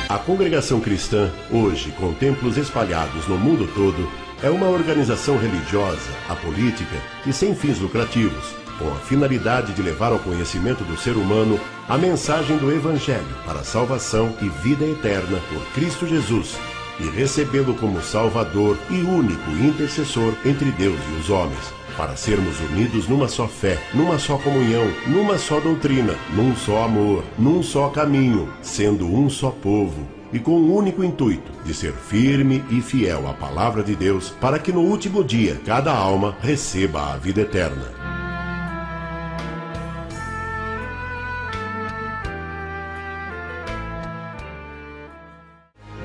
A Congregação Cristã, hoje com templos espalhados no mundo todo, é uma organização religiosa, apolítica e sem fins lucrativos, com a finalidade de levar ao conhecimento do ser humano a mensagem do Evangelho para a salvação e vida eterna por Cristo Jesus, e recebê-lo como Salvador e único intercessor entre Deus e os homens, para sermos unidos numa só fé, numa só comunhão, numa só doutrina, num só amor, num só caminho, sendo um só povo, e com o único intuito de ser firme e fiel à palavra de Deus, para que no último dia cada alma receba a vida eterna.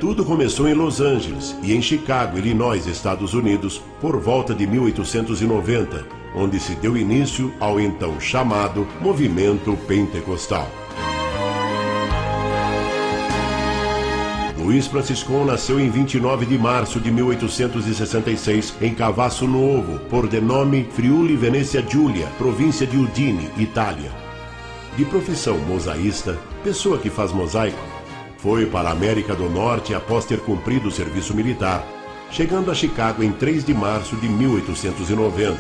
Tudo começou em Los Angeles e em Chicago, Illinois, Estados Unidos, por volta de 1890, onde se deu início ao então chamado Movimento Pentecostal. Luiz Franciscon nasceu em 29 de março de 1866, em Cavasso Novo, por denome Friuli Venezia Giulia, província de Udine, Itália. De profissão mosaísta, pessoa que faz mosaico, foi para a América do Norte após ter cumprido o serviço militar, chegando a Chicago em 3 de março de 1890.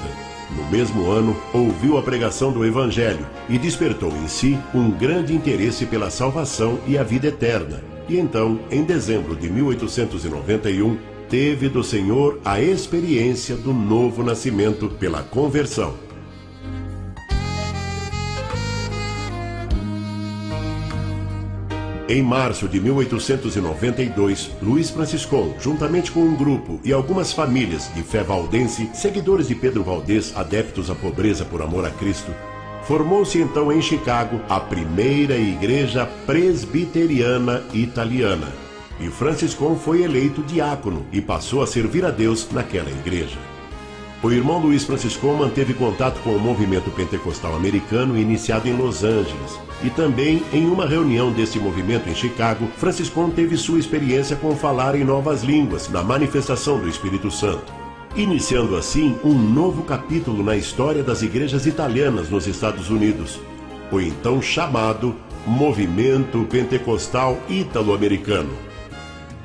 No mesmo ano, ouviu a pregação do Evangelho e despertou em si um grande interesse pela salvação e a vida eterna. E então, em dezembro de 1891, teve do Senhor a experiência do novo nascimento pela conversão. Em março de 1892, Luiz Franciscon, juntamente com um grupo e algumas famílias de fé valdense, seguidores de Pedro Valdez, adeptos à pobreza por amor a Cristo, formou-se então em Chicago a primeira igreja presbiteriana italiana. E Franciscon foi eleito diácono e passou a servir a Deus naquela igreja. O irmão Luiz Franciscon manteve contato com o movimento pentecostal americano iniciado em Los Angeles. E também, em uma reunião desse movimento em Chicago, Franciscon teve sua experiência com falar em novas línguas, na manifestação do Espírito Santo, iniciando assim um novo capítulo na história das igrejas italianas nos Estados Unidos, o então chamado Movimento Pentecostal Ítalo-Americano.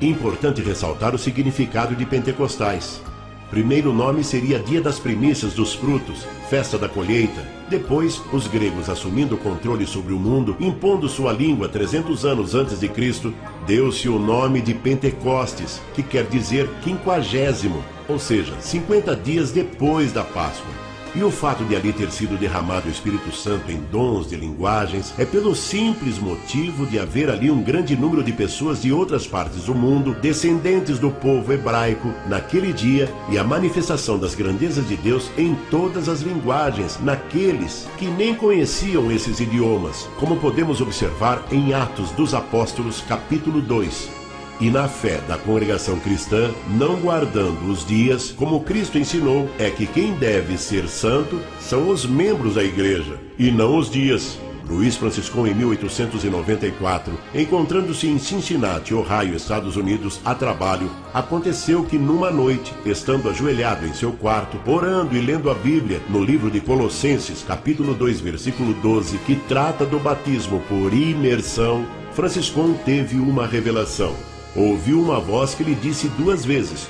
Importante ressaltar o significado de pentecostais. Primeiro nome seria Dia das Primícias dos Frutos, Festa da Colheita. Depois, os gregos assumindo o controle sobre o mundo, impondo sua língua 300 anos antes de Cristo, deu-se o nome de Pentecostes, que quer dizer 50º, ou seja, 50 dias depois da Páscoa. E o fato de ali ter sido derramado o Espírito Santo em dons de linguagens é pelo simples motivo de haver ali um grande número de pessoas de outras partes do mundo, descendentes do povo hebraico, naquele dia, e a manifestação das grandezas de Deus em todas as linguagens, naqueles que nem conheciam esses idiomas, como podemos observar em Atos dos Apóstolos, capítulo 2. E na fé da congregação cristã, não guardando os dias, como Cristo ensinou, é que quem deve ser santo são os membros da igreja, e não os dias. Luiz Franciscon, em 1894, encontrando-se em Cincinnati, Ohio, Estados Unidos, a trabalho, aconteceu que numa noite, estando ajoelhado em seu quarto, orando e lendo a Bíblia, no livro de Colossenses, capítulo 2, versículo 12, que trata do batismo por imersão, Franciscon teve uma revelação. Ouviu uma voz que lhe disse 2 vezes: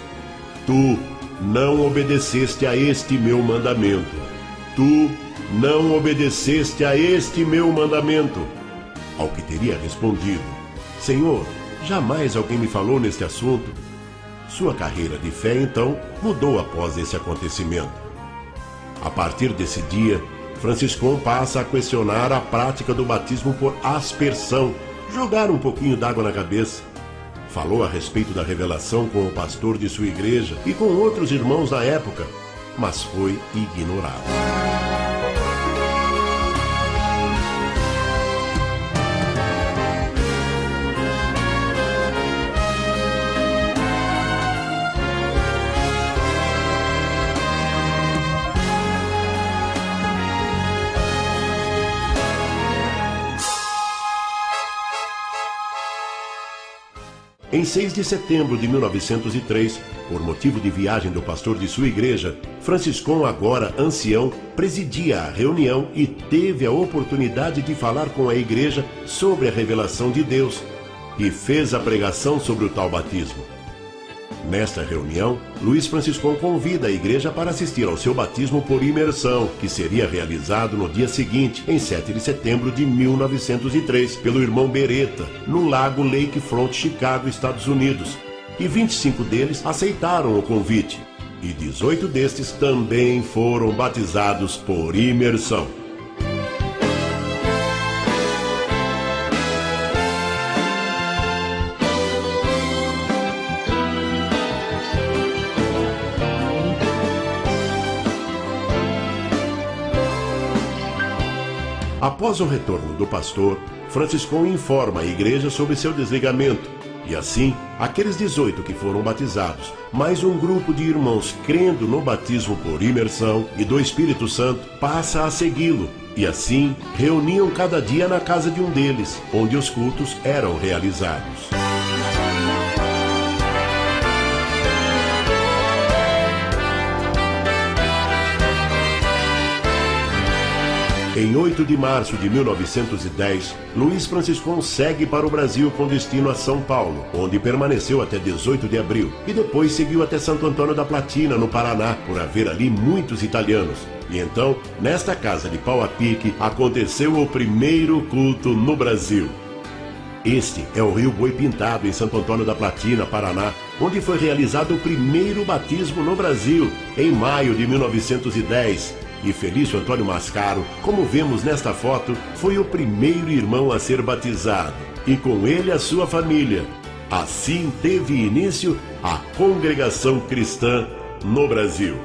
Tu não obedeceste a este meu mandamento. Tu não obedeceste a este meu mandamento. Ao que teria respondido: Senhor, jamais alguém me falou neste assunto. Sua carreira de fé, então, mudou após esse acontecimento. A partir desse dia, Franciscon passa a questionar a prática do batismo por aspersão, jogar um pouquinho d'água na cabeça. Falou a respeito da revelação com o pastor de sua igreja e com outros irmãos da época, mas foi ignorado. Em 6 de setembro de 1903, por motivo de viagem do pastor de sua igreja, Franciscon, agora ancião, presidia a reunião e teve a oportunidade de falar com a igreja sobre a revelação de Deus. e fez a pregação sobre o tal batismo. Nesta reunião, Luiz Franciscão convida a igreja para assistir ao seu batismo por imersão, que seria realizado no dia seguinte, em 7 de setembro de 1903, pelo irmão Beretta, no lago Lakefront, Chicago, Estados Unidos. E 25 deles aceitaram o convite, e 18 destes também foram batizados por imersão. Após o retorno do pastor, Franciscão informa a igreja sobre seu desligamento. E assim, aqueles 18 que foram batizados, mais um grupo de irmãos crendo no batismo por imersão e do Espírito Santo, passa a segui-lo. E assim, reuniam cada dia na casa de um deles, onde os cultos eram realizados. Em 8 de março de 1910, Luiz Franciscão segue para o Brasil com destino a São Paulo, onde permaneceu até 18 de abril, e depois seguiu até Santo Antônio da Platina, no Paraná, por haver ali muitos italianos. E então, nesta casa de pau a pique, aconteceu o primeiro culto no Brasil. Este é o Rio Boi Pintado, em Santo Antônio da Platina, Paraná, onde foi realizado o primeiro batismo no Brasil, em maio de 1910. E Felício Antônio Mascaro, como vemos nesta foto, foi o primeiro irmão a ser batizado, e com ele a sua família. Assim teve início a congregação cristã no Brasil.